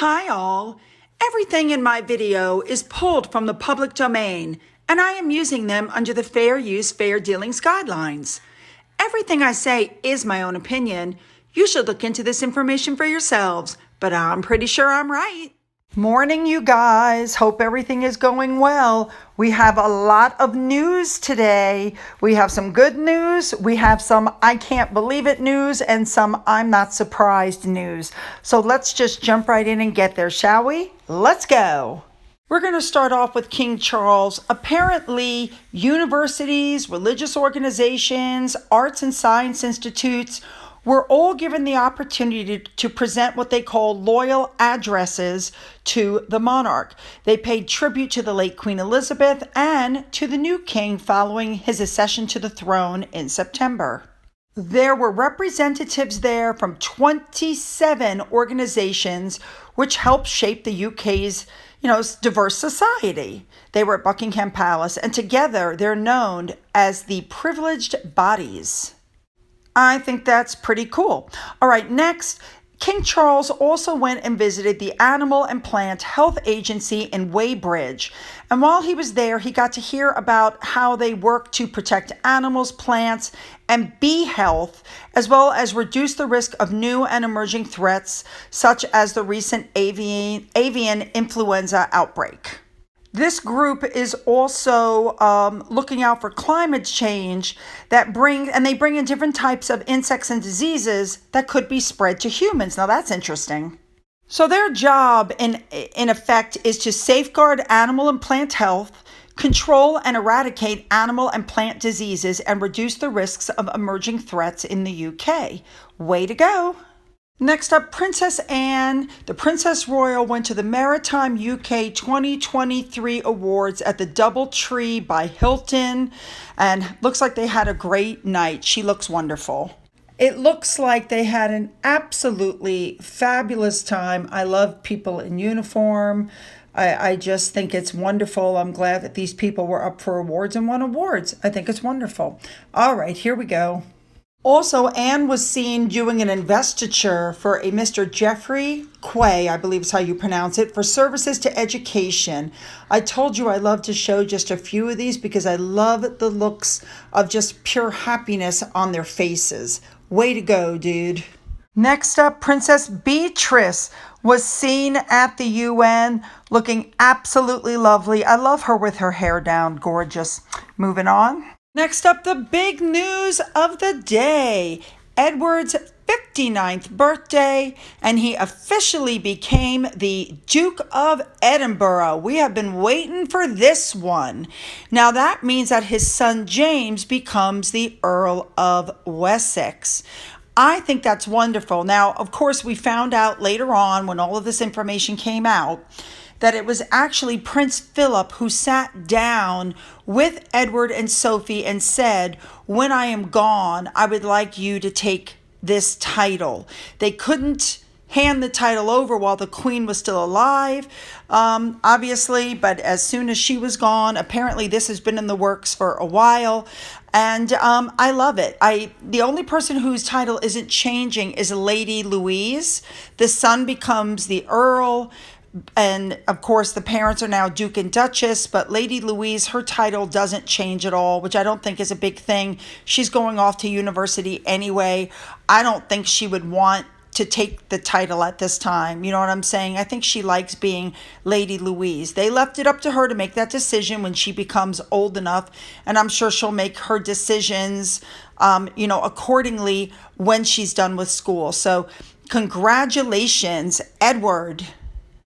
Hi all! Everything in my video is pulled from the public domain, and I am using them under the Fair Use, Fair Dealings guidelines. Everything I say is my own opinion. You should look into this information for yourselves, but I'm pretty sure I'm right. Morning, you guys. Hope everything is going well. We have a lot of news today. We have some good news. We have some I can't believe it news and some I'm not surprised news. So let's just jump right in and get there, shall we? Let's go. We're going to start off with King Charles. Apparently, universities, religious organizations, arts and science institutes were all given the opportunity to present what they call loyal addresses to the monarch. They paid tribute to the late Queen Elizabeth and to the new king following his accession to the throne in September. There were representatives there from 27 organizations which helped shape the UK's diverse society. They were at Buckingham Palace, and together they're known as the privileged bodies. I think that's pretty cool. All right, next, King Charles also went and visited the Animal and Plant Health Agency in Weybridge. And while he was there, he got to hear about how they work to protect animals, plants, and bee health, as well as reduce the risk of new and emerging threats, such as the recent avian influenza outbreak. This group is also looking out for climate change they bring in different types of insects and diseases that could be spread to humans. Now that's interesting. So their job in effect is to safeguard animal and plant health, control and eradicate animal and plant diseases, and reduce the risks of emerging threats in the UK. Way to go. Next up, Princess Anne, the Princess Royal, went to the Maritime UK 2023 Awards at the Doubletree by Hilton, and looks like they had a great night. She looks wonderful. It looks like they had an absolutely fabulous time. I love people in uniform. I just think it's wonderful. I'm glad that these people were up for awards and won awards. I think it's wonderful. All right, here we go. Also, Anne was seen doing an investiture for a Mr. Jeffrey Quay, I believe is how you pronounce it, for services to education. I told you I love to show just a few of these because I love the looks of just pure happiness on their faces. Way to go, dude. Next up, Princess Beatrice was seen at the UN looking absolutely lovely. I love her with her hair down. Gorgeous. Moving on. Next up, the big news of the day. Edward's 59th birthday, and he officially became the Duke of Edinburgh. We have been waiting for this one. Now that means that his son James becomes the Earl of Wessex. I think that's wonderful. Now, of course, we found out later on when all of this information came out that it was actually Prince Philip who sat down with Edward and Sophie and said, when I am gone, I would like you to take this title. They couldn't hand the title over while the Queen was still alive, obviously, but as soon as she was gone, apparently this has been in the works for a while, and I love it. The only person whose title isn't changing is Lady Louise. The son becomes the Earl, and of course the parents are now Duke and Duchess, but Lady Louise, her title doesn't change at all, which I don't think is a big thing. She's going off to university anyway. I don't think she would want to take the title at this time. You know what I'm saying? I think she likes being Lady Louise. They left it up to her to make that decision when she becomes old enough, and I'm sure she'll make her decisions accordingly when she's done with school. So congratulations, Edward.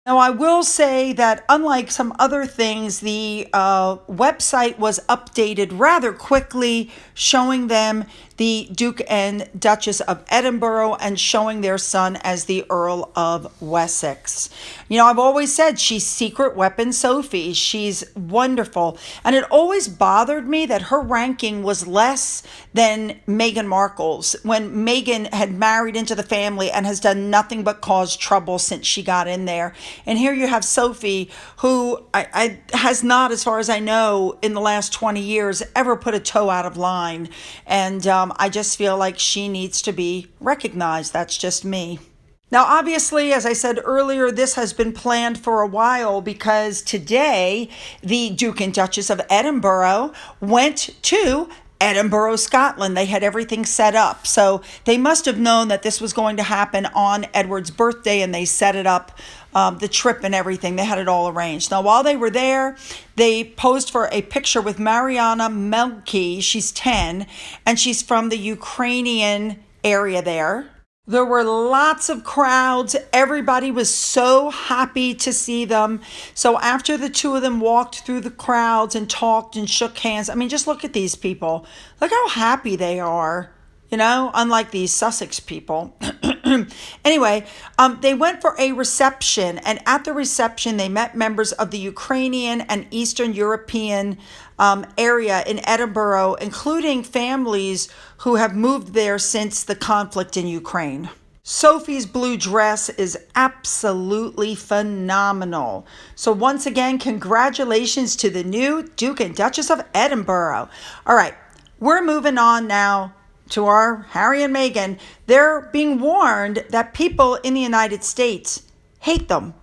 Now, I will say that unlike some other things, the website was updated rather quickly, showing them the Duke and Duchess of Edinburgh and showing their son as the Earl of Wessex. I've always said she's secret weapon Sophie. She's wonderful. And it always bothered me that her ranking was less than Meghan Markle's when Meghan had married into the family and has done nothing but cause trouble since she got in there. And here you have Sophie, who has not, as far as I know, in the last 20 years, ever put a toe out of line. And I just feel like she needs to be recognized. That's just me. Now, obviously, as I said earlier, this has been planned for a while because today the Duke and Duchess of Edinburgh went to Edinburgh, Scotland. They had everything set up. So they must have known that this was going to happen on Edward's birthday, and they set it up, the trip and everything. They had it all arranged. Now, while they were there, they posed for a picture with Mariana Melki. She's 10, and she's from the Ukrainian area there. There were lots of crowds. Everybody was so happy to see them. So after the two of them walked through the crowds and talked and shook hands, I mean, just look at these people. Look how happy they are, unlike these Sussex people. Anyway, they went for a reception, and at the reception, they met members of the Ukrainian and Eastern European area in Edinburgh, including families who have moved there since the conflict in Ukraine. Sophie's blue dress is absolutely phenomenal. So once again, congratulations to the new Duke and Duchess of Edinburgh. All right, we're moving on now to our Harry and Meghan. They're being warned that people in the United States hate them.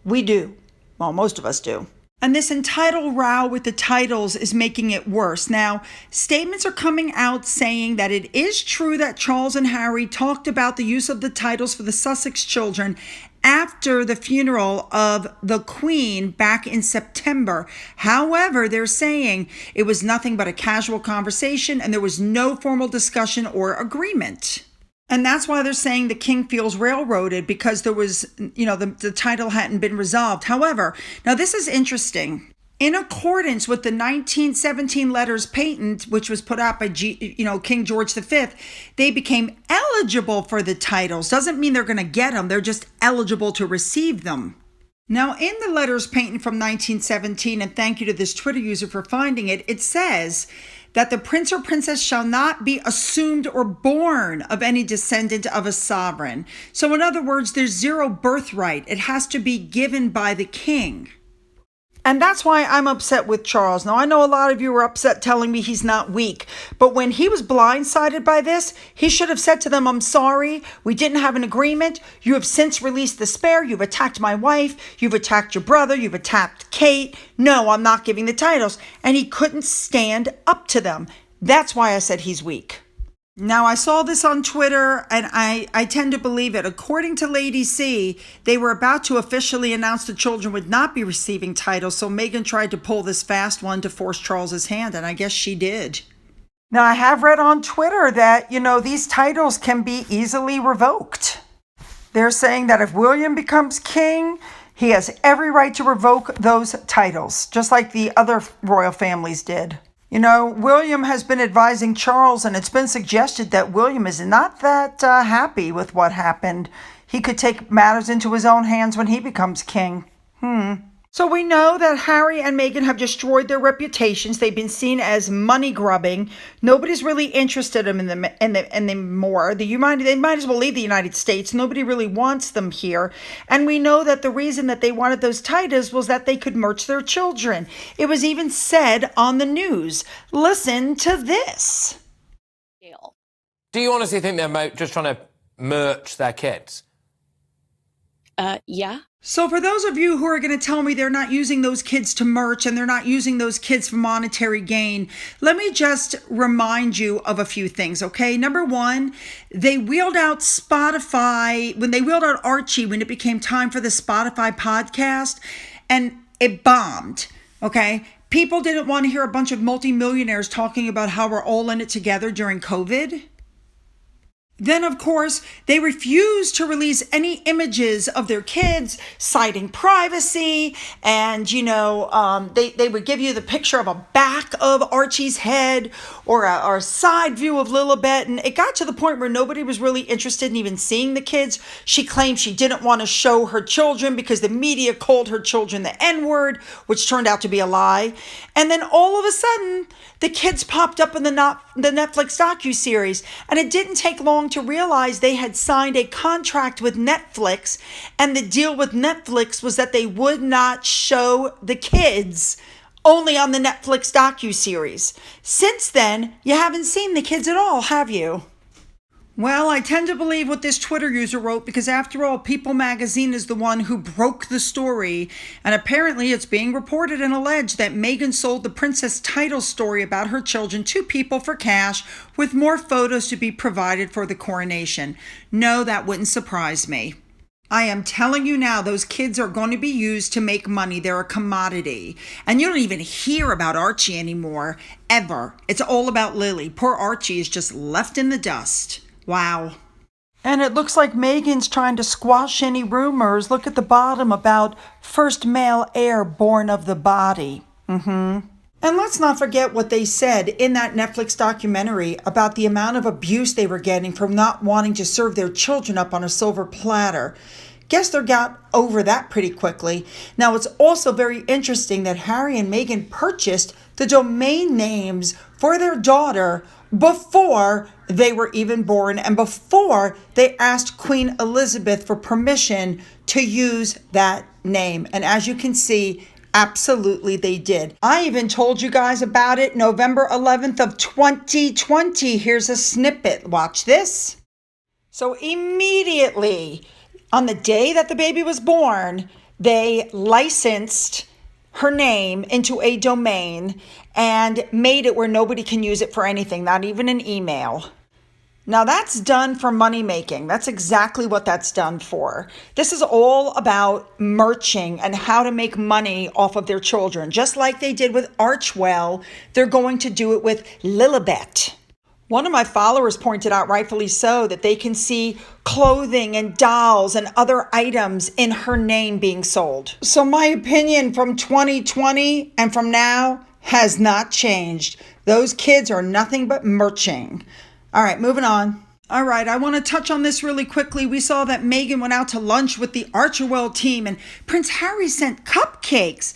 We do. Well, most of us do. And this entitled row with the titles is making it worse. Now, statements are coming out saying that it is true that Charles and Harry talked about the use of the titles for the Sussex children after the funeral of the Queen back in September. However, they're saying it was nothing but a casual conversation and there was no formal discussion or agreement. And that's why they're saying the king feels railroaded, because there was, the title hadn't been resolved. However, now this is interesting. In accordance with the 1917 letters patent, which was put out by King George V, they became eligible for the titles. Doesn't mean they're going to get them. They're just eligible to receive them. Now, in the letters patent from 1917, and thank you to this Twitter user for finding it, it says that the prince or princess shall not be assumed or born of any descendant of a sovereign. So in other words, there's zero birthright. It has to be given by the king. And that's why I'm upset with Charles. Now, I know a lot of you are upset telling me he's not weak, but when he was blindsided by this, he should have said to them, I'm sorry, we didn't have an agreement. You have since released the spare. You've attacked my wife. You've attacked your brother. You've attacked Kate. No, I'm not giving the titles. And he couldn't stand up to them. That's why I said he's weak. Now, I saw this on Twitter, and I tend to believe it. According to Lady C, they were about to officially announce the children would not be receiving titles, so Meghan tried to pull this fast one to force Charles's hand, and I guess she did. Now, I have read on Twitter that, these titles can be easily revoked. They're saying that if William becomes king, he has every right to revoke those titles, just like the other royal families did. William has been advising Charles, and it's been suggested that William is not that happy with what happened. He could take matters into his own hands when he becomes king. So we know that Harry and Meghan have destroyed their reputations. They've been seen as money grubbing. Nobody's really interested in them anymore. They might as well leave the United States. Nobody really wants them here. And we know that the reason that they wanted those titles was that they could merch their children. It was even said on the news. Listen to this. Do you honestly think they're just trying to merch their kids? Yeah. So for those of you who are going to tell me they're not using those kids to merch and they're not using those kids for monetary gain, let me just remind you of a few things, okay? Number one, they wheeled out Spotify, when they wheeled out Archie, when it became time for the Spotify podcast, and it bombed, okay? People didn't want to hear a bunch of multimillionaires talking about how we're all in it together during COVID. Then, of course, they refused to release any images of their kids, citing privacy. And, they would give you the picture of a back of Archie's head or a side view of Lilibet. And it got to the point where nobody was really interested in even seeing the kids. She claimed she didn't want to show her children because the media called her children the N-word, which turned out to be a lie. And then all of a sudden, the kids popped up in the Netflix docuseries. And it didn't take long to realize they had signed a contract with Netflix, and the deal with Netflix was that they would not show the kids, only on the Netflix docuseries. Since then, you haven't seen the kids at all, have you? Well, I tend to believe what this Twitter user wrote because, after all, People magazine is the one who broke the story. And apparently it's being reported and alleged that Meghan sold the princess title story about her children to People for cash, with more photos to be provided for the coronation. No, that wouldn't surprise me. I am telling you now, those kids are going to be used to make money. They're a commodity. And you don't even hear about Archie anymore, ever. It's all about Lily. Poor Archie is just left in the dust. Wow. And it looks like Meghan's trying to squash any rumors. Look at the bottom about first male heir born of the body. And let's not forget what they said in that Netflix documentary about the amount of abuse they were getting from not wanting to serve their children up on a silver platter. Guess they got over that pretty quickly. Now, it's also very interesting that Harry and Meghan purchased the domain names for their daughter before they were even born and before they asked Queen Elizabeth for permission to use that name. And as you can see, absolutely they did. I even told you guys about it November 11th of 2020. Here's a snippet. Watch this. So immediately on the day that the baby was born, they licensed her name into a domain and made it where nobody can use it for anything, not even an email. Now that's done for money making. That's exactly what that's done for. This is all about merching and how to make money off of their children. Just like they did with Archwell, they're going to do it with Lilibet. One of my followers pointed out, rightfully so, that they can see clothing and dolls and other items in her name being sold. So my opinion from 2020 and from now has not changed. Those kids are nothing but merching. All right, moving on. All right, I want to touch on this really quickly. We saw that Meghan went out to lunch with the Archewell team and Prince Harry sent cupcakes.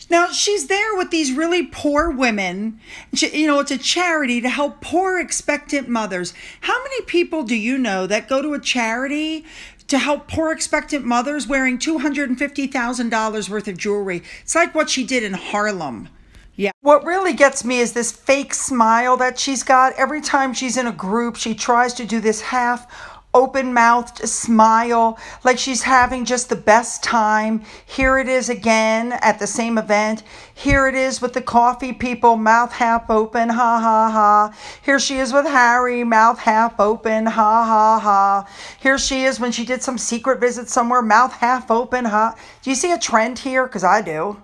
Now, she's there with these really poor women. It's a charity to help poor expectant mothers. How many people do you know that go to a charity to help poor expectant mothers wearing $250,000 worth of jewelry? It's like what she did in Harlem. Yeah. What really gets me is this fake smile that she's got. Every time she's in a group, she tries to do this half open-mouthed smile, like she's having just the best time. Here it is again at the same event. Here it is with the coffee people, mouth half open, ha ha ha. Here she is with Harry, mouth half open, ha ha ha. Here she is when she did some secret visit somewhere, mouth half open, ha. Do you see a trend here? Because I do.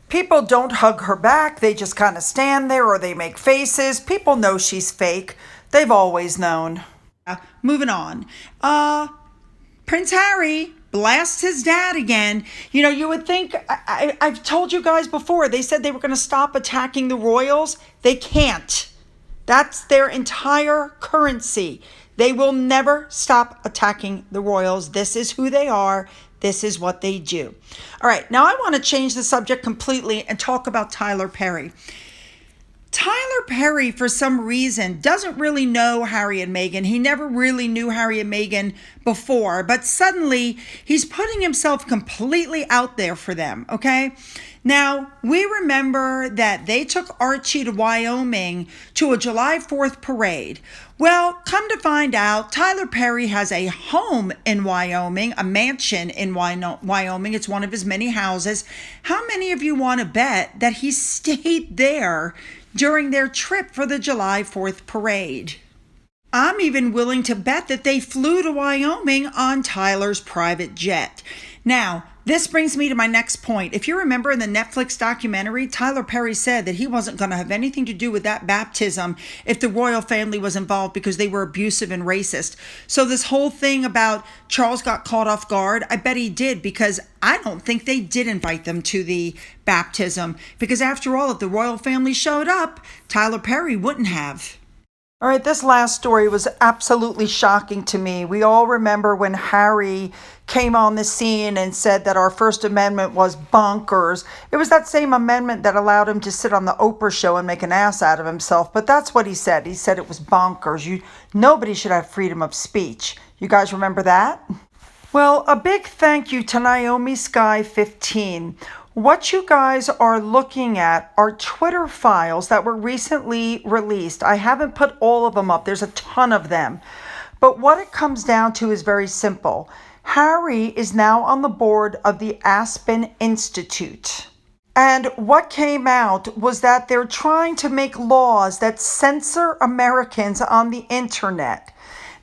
People don't hug her back. They just kind of stand there or they make faces. People know she's fake. They've always known. Moving on. Prince Harry blasts his dad again. You would think, I've told you guys before, they said they were going to stop attacking the royals. They can't. That's their entire currency. They will never stop attacking the royals. This is who they are. This is what they do. All right, now I want to change the subject completely and talk about Tyler Perry. Tyler Perry, for some reason, doesn't really know Harry and Meghan. He never really knew Harry and Meghan before, but suddenly he's putting himself completely out there for them, okay? Now, we remember that they took Archie to Wyoming to a July 4th parade. Well, come to find out, Tyler Perry has a home in Wyoming, a mansion in Wyoming. It's one of his many houses. How many of you want to bet that he stayed there during their trip for the July 4th parade? I'm even willing to bet that they flew to Wyoming on Tyler's private jet. Now, this brings me to my next point. If you remember in the Netflix documentary, Tyler Perry said that he wasn't going to have anything to do with that baptism if the royal family was involved because they were abusive and racist. So this whole thing about Charles got caught off guard, I bet he did, because I don't think they did invite them to the baptism. Because after all, if the royal family showed up, Tyler Perry wouldn't have. All right, this last story was absolutely shocking to me. We all remember when Harry came on the scene and said that our First Amendment was bonkers. It was that same amendment that allowed him to sit on the Oprah show and make an ass out of himself. But that's what he said. He said it was bonkers. Nobody should have freedom of speech. You guys remember that? Well, a big thank you to Naomi Sky 15. What you guys are looking at are Twitter files that were recently released. I haven't put all of them up. There's a ton of them. But what it comes down to is very simple. Harry is now on the board of the Aspen Institute. And what came out was that they're trying to make laws that censor Americans on the internet.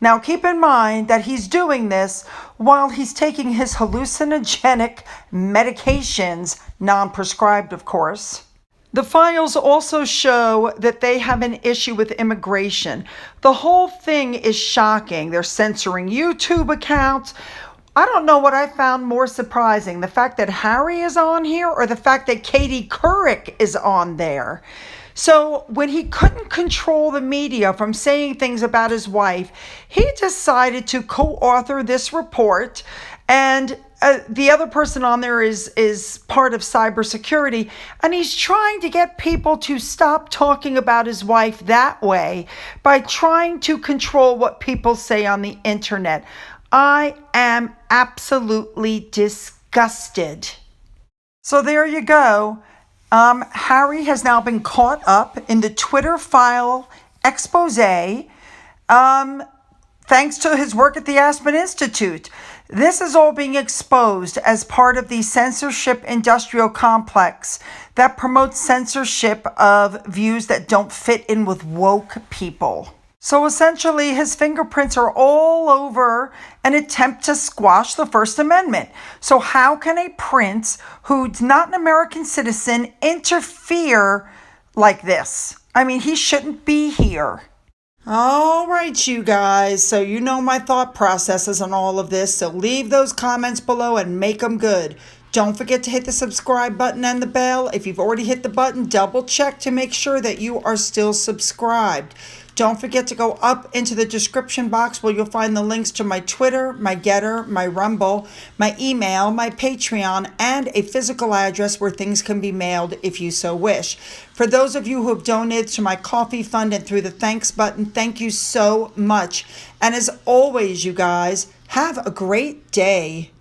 Now, keep in mind that he's doing this while he's taking his hallucinogenic medications, non-prescribed, of course. The files also show that they have an issue with immigration. The whole thing is shocking. They're censoring YouTube accounts. I don't know what I found more surprising, the fact that Harry is on here or the fact that Katie Couric is on there. So when he couldn't control the media from saying things about his wife, he decided to co-author this report. And the other person on there is part of cybersecurity. And he's trying to get people to stop talking about his wife that way by trying to control what people say on the internet. I am absolutely disgusted. So there you go. Harry has now been caught up in the Twitter file expose, thanks to his work at the Aspen Institute. This is all being exposed as part of the censorship industrial complex that promotes censorship of views that don't fit in with woke people. So essentially, his fingerprints are all over an attempt to squash the First Amendment. So how can a prince who's not an American citizen interfere like this? I mean, he shouldn't be here. All right, you guys. So you know my thought processes on all of this. So leave those comments below and make them good. Don't forget to hit the subscribe button and the bell. If you've already hit the button, double check to make sure that you are still subscribed. Don't forget to go up into the description box where you'll find the links to my Twitter, my Getter, my Rumble, my email, my Patreon, and a physical address where things can be mailed if you so wish. For those of you who have donated to my coffee fund and through the thanks button, thank you so much. And as always, you guys, have a great day.